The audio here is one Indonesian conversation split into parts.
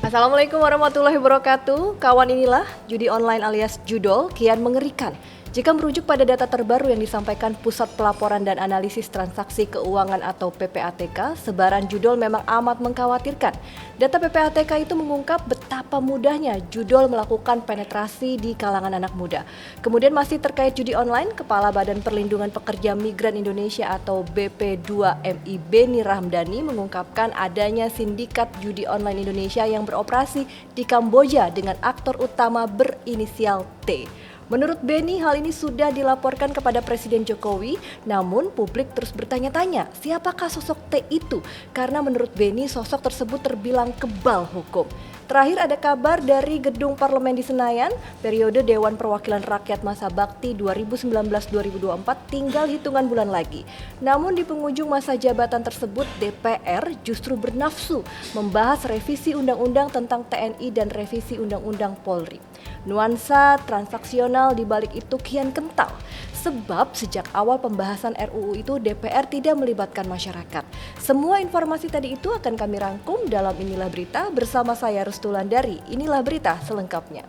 Assalamualaikum warahmatullahi wabarakatuh. Kawan, inilah judi online alias judol kian mengerikan. Jika merujuk pada data terbaru yang disampaikan Pusat Pelaporan dan Analisis Transaksi Keuangan atau PPATK, sebaran judol memang amat mengkhawatirkan. Data PPATK itu mengungkap betapa mudahnya judol melakukan penetrasi di kalangan anak muda. Kemudian masih terkait judi online, Kepala Badan Perlindungan Pekerja Migran Indonesia atau BP2MI Beni Ramdhani mengungkapkan adanya sindikat judi online Indonesia yang beroperasi di Kamboja dengan aktor utama berinisial T. Menurut Beni, hal ini sudah dilaporkan kepada Presiden Jokowi, namun publik terus bertanya-tanya, siapakah sosok T itu? Karena menurut Beni, sosok tersebut terbilang kebal hukum. Terakhir ada kabar dari Gedung Parlemen di Senayan, periode Dewan Perwakilan Rakyat Masa Bakti 2019-2024 tinggal hitungan bulan lagi. Namun di penghujung masa jabatan tersebut, DPR justru bernafsu membahas revisi Undang-Undang tentang TNI dan revisi Undang-Undang Polri. Nuansa transaksional di balik itu kian kental, sebab sejak awal pembahasan RUU itu DPR tidak melibatkan masyarakat. Semua informasi tadi itu akan kami rangkum dalam Inilah Berita bersama saya Rustulandari. Inilah berita selengkapnya.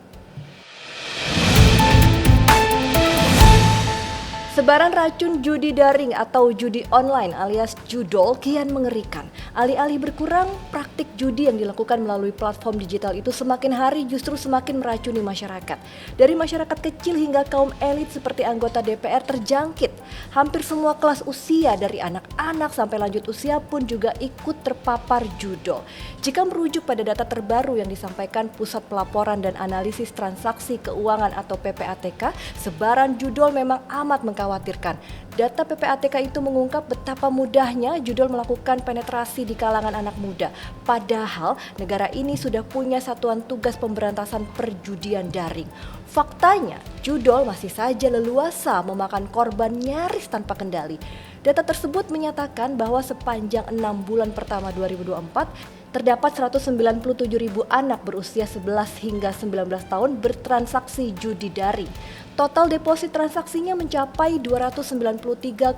Sebaran racun judi daring atau judi online alias judol kian mengerikan. Alih-alih berkurang, praktik judi yang dilakukan melalui platform digital itu semakin hari justru semakin meracuni masyarakat. Dari masyarakat kecil hingga kaum elit seperti anggota DPR terjangkit. Hampir semua kelas usia dari anak-anak sampai lanjut usia pun juga ikut terpapar judol. Jika merujuk pada data terbaru yang disampaikan Pusat Pelaporan dan Analisis Transaksi Keuangan atau PPATK, sebaran judol memang amat mengkhawatirkan. Data PPATK itu mengungkap betapa mudahnya judol melakukan penetrasi di kalangan anak muda. Padahal negara ini sudah punya satuan tugas pemberantasan perjudian daring. Faktanya, judol masih saja leluasa memakan korban nyaris tanpa kendali. Data tersebut menyatakan bahwa sepanjang 6 bulan pertama 2024, terdapat 197.000 anak berusia 11 hingga 19 tahun bertransaksi judi daring. Total deposit transaksinya mencapai 293,4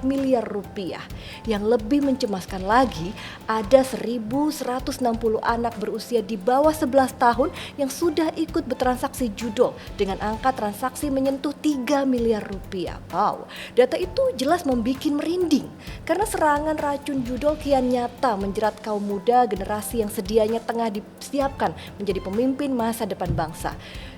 miliar rupiah. Yang lebih mencemaskan lagi, ada 1.160 anak berusia di bawah 11 tahun yang sudah ikut bertransaksi judol dengan angka transaksi menyentuh 3 miliar rupiah. Wow, data itu jelas membuat merinding karena serangan racun judol kian nyata menjerat kaum muda generasi yang sedianya tengah disiapkan menjadi pemimpin masa depan bangsa.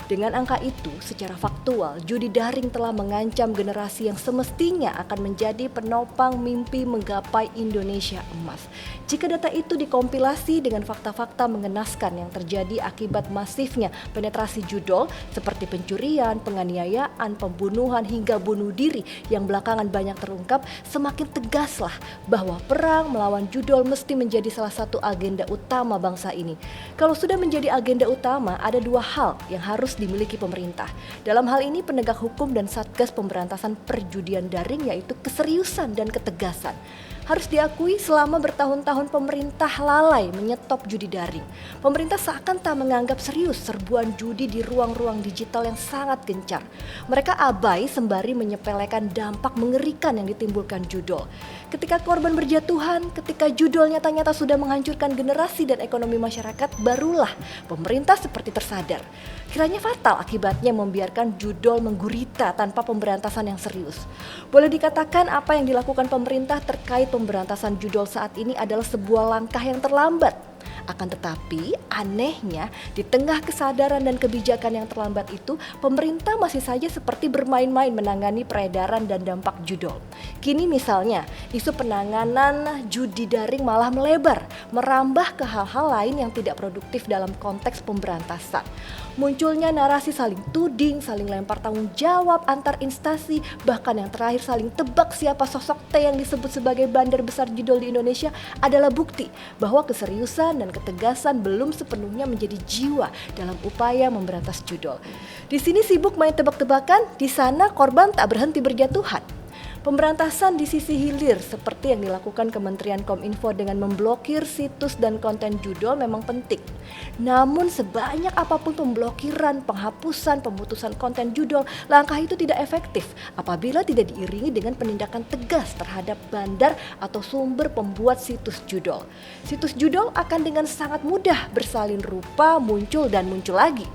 Dengan angka itu, secara faktual, judi daring telah mengancam generasi yang semestinya akan menjadi penopang mimpi menggapai Indonesia emas. Jika data itu dikompilasi dengan fakta-fakta mengenaskan yang terjadi akibat masifnya penetrasi judol seperti pencurian, penganiayaan, pembunuhan hingga bunuh diri yang belakangan banyak terungkap, semakin tegaslah bahwa perang melawan judol mesti menjadi salah satu agenda utama bangsa ini. Kalau sudah menjadi agenda utama, ada dua hal yang harus dimiliki pemerintah. Dalam hal ini penegak hukum dan Satgas Pemberantasan Perjudian Daring, yaitu keseriusan dan ketegasan. Harus diakui selama bertahun-tahun pemerintah lalai menyetop judi daring. Pemerintah seakan tak menganggap serius serbuan judi di ruang-ruang digital yang sangat gencar. Mereka abai sembari menyepelekan dampak mengerikan yang ditimbulkan judol. Ketika korban berjatuhan, ketika judol nyata-nyata sudah menghancurkan generasi dan ekonomi masyarakat, barulah pemerintah seperti tersadar. Kiranya fatal akibatnya membiarkan judol menggurita tanpa pemberantasan yang serius. Boleh dikatakan apa yang dilakukan pemerintah terkait pemberantasan judol saat ini adalah sebuah langkah yang terlambat. Akan tetapi, anehnya, di tengah kesadaran dan kebijakan yang terlambat itu, pemerintah masih saja seperti bermain-main menangani peredaran dan dampak judol. Kini misalnya, isu penanganan judi daring malah melebar, merambah ke hal-hal lain yang tidak produktif dalam konteks pemberantasan. Munculnya narasi saling tuding, saling lempar tanggung jawab antar instansi, bahkan yang terakhir saling tebak siapa sosok T yang disebut sebagai bandar besar judol di Indonesia adalah bukti bahwa keseriusan dan ketegasan belum sepenuhnya menjadi jiwa dalam upaya memberantas judol. Di sini sibuk main tebak-tebakan, di sana korban tak berhenti berjatuhan. Pemberantasan di sisi hilir seperti yang dilakukan Kementerian Kominfo dengan memblokir situs dan konten judul memang penting. Namun sebanyak apapun pemblokiran, penghapusan, pemutusan konten judul, langkah itu tidak efektif apabila tidak diiringi dengan penindakan tegas terhadap bandar atau sumber pembuat situs judul. Situs judul akan dengan sangat mudah bersalin rupa, muncul dan muncul lagi.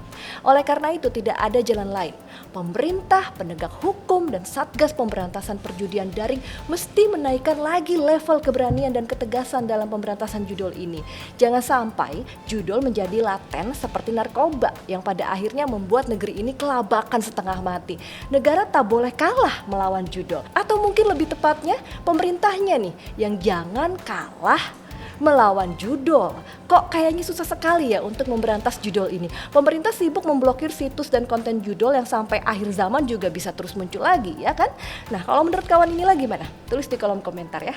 Oleh karena itu tidak ada jalan lain. Pemerintah, penegak hukum, dan Satgas Pemberantasan Perjudian Daring mesti menaikkan lagi level keberanian dan ketegasan dalam pemberantasan judul ini. Jangan sampai judul menjadi laten seperti narkoba yang pada akhirnya membuat negeri ini kelabakan setengah mati. Negara tak boleh kalah melawan judul. Atau mungkin lebih tepatnya pemerintahnya nih yang jangan kalah melawan judul. Kok kayaknya susah sekali ya untuk memberantas judul ini. Pemerintah sibuk memblokir situs dan konten judul yang sampai akhir zaman juga bisa terus muncul lagi, ya kan? Nah, kalau menurut kawan inilah gimana? Tulis di kolom komentar ya.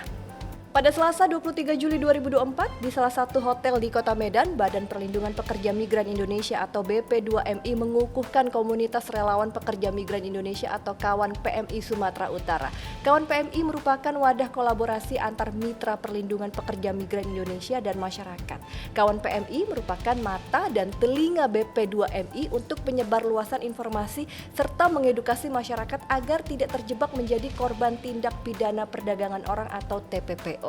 Pada Selasa 23 Juli 2024, di salah satu hotel di Kota Medan, Badan Perlindungan Pekerja Migran Indonesia atau BP2MI mengukuhkan komunitas relawan pekerja migran Indonesia atau Kawan PMI Sumatera Utara. Kawan PMI merupakan wadah kolaborasi antar mitra perlindungan pekerja migran Indonesia dan masyarakat. Kawan PMI merupakan mata dan telinga BP2MI untuk penyebarluasan informasi serta mengedukasi masyarakat agar tidak terjebak menjadi korban tindak pidana perdagangan orang atau TPPO.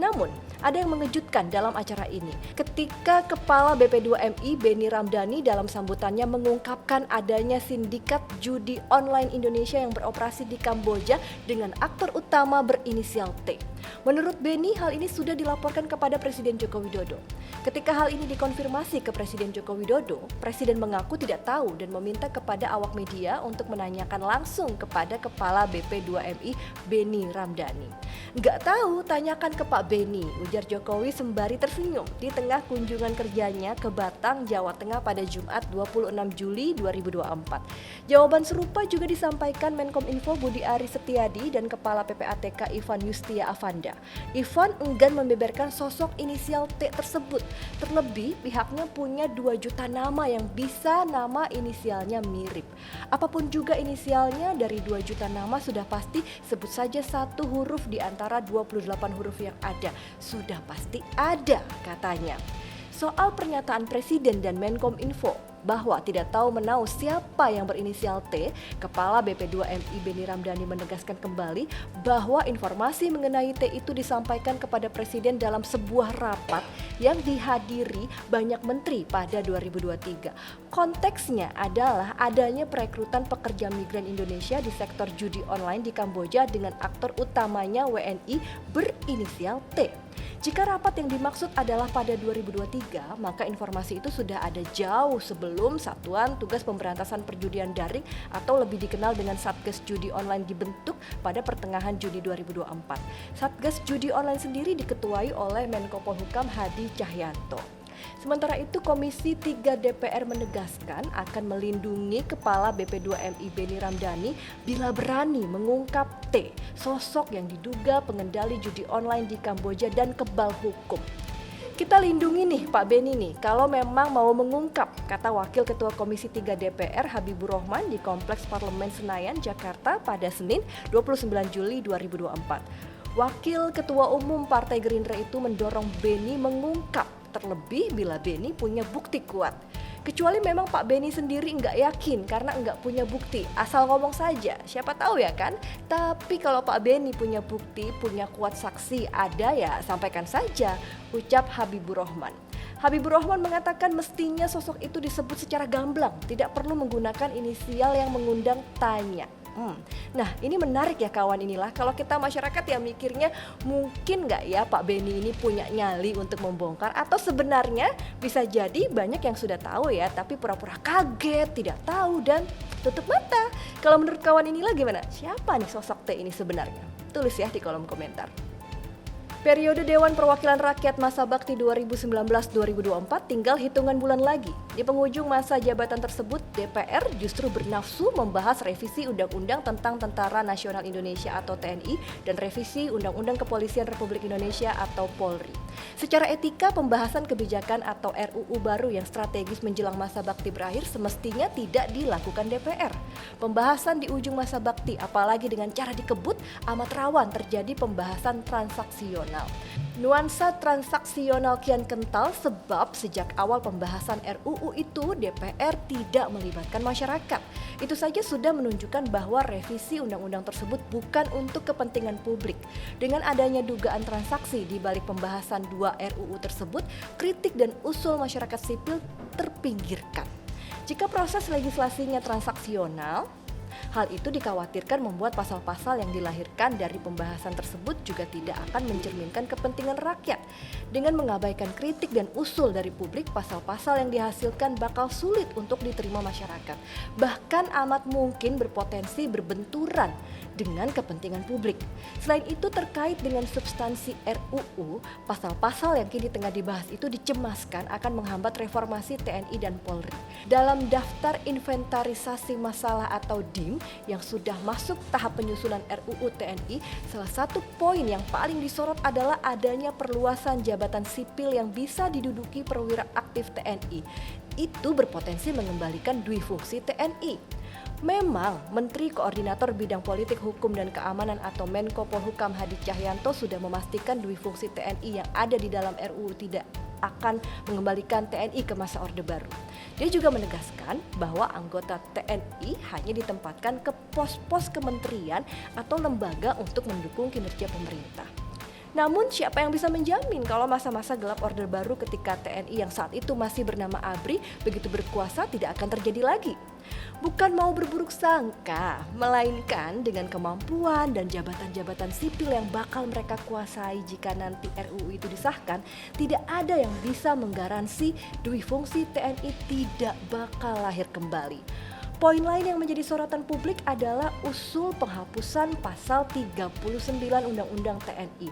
Namun, ada yang mengejutkan dalam acara ini. Ketika Kepala BP2MI Beni Ramdhani dalam sambutannya mengungkapkan adanya sindikat judi online Indonesia yang beroperasi di Kamboja dengan aktor utama berinisial T. Menurut Beni, hal ini sudah dilaporkan kepada Presiden Joko Widodo. Ketika hal ini dikonfirmasi ke Presiden Joko Widodo, Presiden mengaku tidak tahu dan meminta kepada awak media untuk menanyakan langsung kepada Kepala BP2MI Beni Ramdhani. Nggak tahu, tanyakan ke Pak Beni, ujar Jokowi sembari tersenyum di tengah kunjungan kerjanya ke Batang, Jawa Tengah pada Jumat 26 Juli 2024. Jawaban serupa juga disampaikan Menkominfo Budi Aris Setiadi dan Kepala PPATK Ivan Yustia Avanda. Ivan enggan membeberkan sosok inisial T tersebut. Terlebih pihaknya punya 2 juta nama yang bisa nama inisialnya mirip. Apapun juga inisialnya, dari 2 juta nama sudah pasti sebut saja satu huruf di antara 28 huruf yang ada. Sudah pasti ada, katanya. Soal pernyataan Presiden dan Menkominfo bahwa tidak tahu menahu siapa yang berinisial T, Kepala BP2MI Beni Ramdhani menegaskan kembali bahwa informasi mengenai T itu disampaikan kepada Presiden dalam sebuah rapat yang dihadiri banyak menteri pada 2023. Konteksnya adalah adanya perekrutan pekerja migran Indonesia di sektor judi online di Kamboja dengan aktor utamanya WNI berinisial T. Jika rapat yang dimaksud adalah pada 2023, maka informasi itu sudah ada jauh sebelum Satuan Tugas Pemberantasan Perjudian Daring atau lebih dikenal dengan Satgas Judi Online dibentuk pada pertengahan Juni 2024. Satgas Judi Online sendiri diketuai oleh Menko Polhukam Hadi Cahyanto. Sementara itu, Komisi 3 DPR menegaskan akan melindungi Kepala BP2MI Beni Ramdhani bila berani mengungkap T, sosok yang diduga pengendali judi online di Kamboja dan kebal hukum. Kita lindungi nih Pak Beni nih, kalau memang mau mengungkap, kata Wakil Ketua Komisi 3 DPR Habibur Rahman di Kompleks Parlemen Senayan, Jakarta pada Senin 29 Juli 2024. Wakil Ketua Umum Partai Gerindra itu mendorong Beni mengungkap, terlebih bila Beni punya bukti kuat. Kecuali memang Pak Beni sendiri nggak yakin karena nggak punya bukti, asal ngomong saja, siapa tahu ya kan. Tapi kalau Pak Beni punya bukti, punya kuat saksi, ada ya sampaikan saja, ucap Habibur Rahman. Habibur Rahman mengatakan mestinya sosok itu disebut secara gamblang, tidak perlu menggunakan inisial yang mengundang tanya. Nah, ini menarik ya kawan inilah. Kalau kita masyarakat ya mikirnya mungkin nggak ya Pak Beni ini punya nyali untuk membongkar, atau sebenarnya bisa jadi banyak yang sudah tahu ya tapi pura-pura kaget, tidak tahu dan tutup mata. Kalau menurut kawan inilah gimana? Siapa nih sosok T ini sebenarnya? Tulis ya di kolom komentar. Periode Dewan Perwakilan Rakyat Masa Bakti 2019-2024 tinggal hitungan bulan lagi. Di penghujung masa jabatan tersebut, DPR justru bernafsu membahas revisi Undang-Undang tentang Tentara Nasional Indonesia atau TNI dan revisi Undang-Undang Kepolisian Republik Indonesia atau Polri. Secara etika, pembahasan kebijakan atau RUU baru yang strategis menjelang masa bakti berakhir semestinya tidak dilakukan DPR. Pembahasan di ujung masa bakti, apalagi dengan cara dikebut, amat rawan terjadi pembahasan transaksional. Nuansa transaksional kian kental sebab sejak awal pembahasan RUU itu DPR tidak melibatkan masyarakat. Itu saja sudah menunjukkan bahwa revisi undang-undang tersebut bukan untuk kepentingan publik. Dengan adanya dugaan transaksi di balik pembahasan dua RUU tersebut, kritik dan usul masyarakat sipil terpinggirkan. Jika proses legislasinya transaksional, hal itu dikhawatirkan membuat pasal-pasal yang dilahirkan dari pembahasan tersebut juga tidak akan mencerminkan kepentingan rakyat. Dengan mengabaikan kritik dan usul dari publik, pasal-pasal yang dihasilkan bakal sulit untuk diterima masyarakat. Bahkan amat mungkin berpotensi berbenturan dengan kepentingan publik. Selain itu, terkait dengan substansi RUU, pasal-pasal yang kini tengah dibahas itu dicemaskan akan menghambat reformasi TNI dan Polri. Dalam daftar inventarisasi masalah atau DIM yang sudah masuk tahap penyusunan RUU TNI, salah satu poin yang paling disorot adalah adanya perluasan jabatan sipil yang bisa diduduki perwira aktif TNI. Itu berpotensi mengembalikan duifungsi TNI. Memang, Menteri Koordinator Bidang Politik, Hukum, dan Keamanan atau Menko Polhukam Hadi Cahyanto sudah memastikan duifungsi TNI yang ada di dalam RUU tidak akan mengembalikan TNI ke masa Orde Baru. Dia juga menegaskan bahwa anggota TNI hanya ditempatkan ke pos-pos kementerian atau lembaga untuk mendukung kinerja pemerintah. Namun siapa yang bisa menjamin kalau masa-masa gelap Orde Baru ketika TNI yang saat itu masih bernama ABRI begitu berkuasa tidak akan terjadi lagi? Bukan mau berburuk sangka, melainkan dengan kemampuan dan jabatan-jabatan sipil yang bakal mereka kuasai jika nanti RUU itu disahkan, tidak ada yang bisa menggaransi duifungsi TNI tidak bakal lahir kembali. Poin lain yang menjadi sorotan publik adalah usul penghapusan pasal 39 Undang-Undang TNI.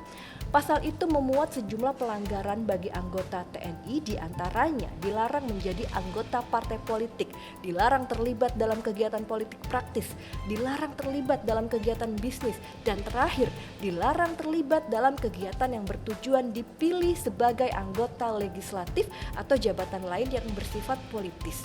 Pasal itu memuat sejumlah pelanggaran bagi anggota TNI, diantaranya dilarang menjadi anggota partai politik, dilarang terlibat dalam kegiatan politik praktis, dilarang terlibat dalam kegiatan bisnis, dan terakhir dilarang terlibat dalam kegiatan yang bertujuan dipilih sebagai anggota legislatif atau jabatan lain yang bersifat politis.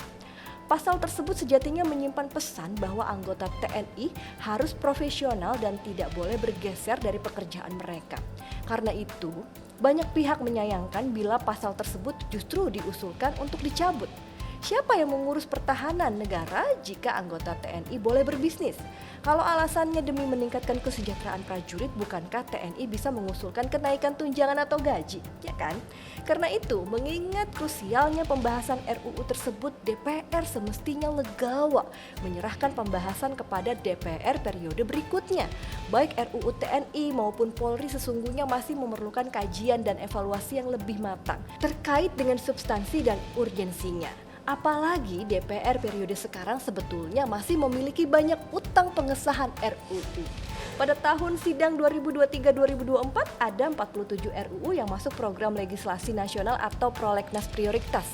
Pasal tersebut sejatinya menyimpan pesan bahwa anggota TNI harus profesional dan tidak boleh bergeser dari pekerjaan mereka. Karena itu, banyak pihak menyayangkan bila pasal tersebut justru diusulkan untuk dicabut. Siapa yang mengurus pertahanan negara jika anggota TNI boleh berbisnis? Kalau alasannya demi meningkatkan kesejahteraan prajurit, bukankah TNI bisa mengusulkan kenaikan tunjangan atau gaji? Ya kan? Karena itu, mengingat krusialnya pembahasan RUU tersebut, DPR semestinya legawa menyerahkan pembahasan kepada DPR periode berikutnya. Baik RUU TNI maupun Polri sesungguhnya masih memerlukan kajian dan evaluasi yang lebih matang terkait dengan substansi dan urgensinya. Apalagi DPR periode sekarang sebetulnya masih memiliki banyak utang pengesahan RUU. Pada tahun sidang 2023-2024 ada 47 RUU yang masuk program legislasi nasional atau prolegnas prioritas.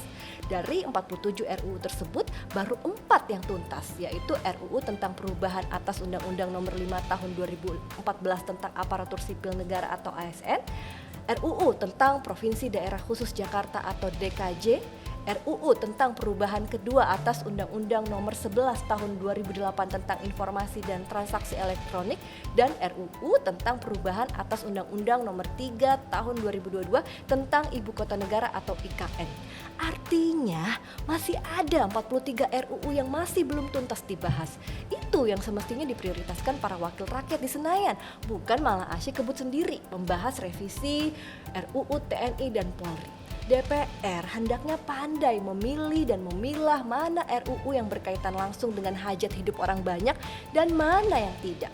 Dari 47 RUU tersebut baru 4 yang tuntas, yaitu RUU tentang perubahan atas Undang-Undang Nomor 5 Tahun 2014 tentang Aparatur Sipil Negara atau ASN, RUU tentang Provinsi Daerah Khusus Jakarta atau DKJ, RUU tentang perubahan kedua atas Undang-Undang Nomor 11 Tahun 2008 tentang Informasi dan Transaksi Elektronik, dan RUU tentang perubahan atas Undang-Undang Nomor 3 Tahun 2022 tentang Ibu Kota Negara atau IKN. Artinya masih ada 43 RUU yang masih belum tuntas dibahas. Itu yang semestinya diprioritaskan para wakil rakyat di Senayan, bukan malah asyik kebut sendiri membahas revisi RUU TNI dan Polri. DPR hendaknya pandai memilih dan memilah mana RUU yang berkaitan langsung dengan hajat hidup orang banyak dan mana yang tidak.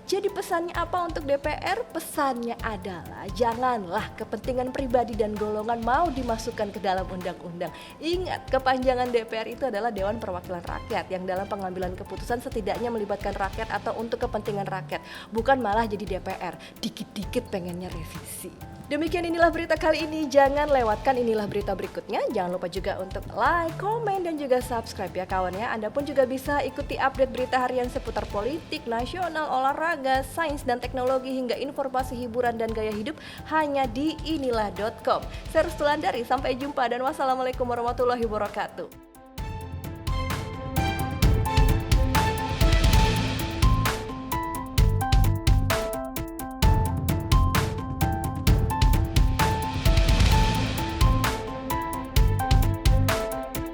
Jadi pesannya apa untuk DPR? Pesannya adalah janganlah kepentingan pribadi dan golongan mau dimasukkan ke dalam undang-undang. Ingat, kepanjangan DPR itu adalah Dewan Perwakilan Rakyat yang dalam pengambilan keputusan setidaknya melibatkan rakyat atau untuk kepentingan rakyat. Bukan malah jadi DPR, dikit-dikit pengennya revisi. Demikian inilah berita kali ini. Jangan lewatkan inilah berita berikutnya. Jangan lupa juga untuk like, komen, dan juga subscribe ya kawan ya. Anda pun juga bisa ikuti update berita harian seputar politik, nasional, olahraga, sains dan teknologi hingga informasi hiburan dan gaya hidup hanya di inilah.com. Saya Restulandari, sampai jumpa dan wassalamualaikum warahmatullahi wabarakatuh.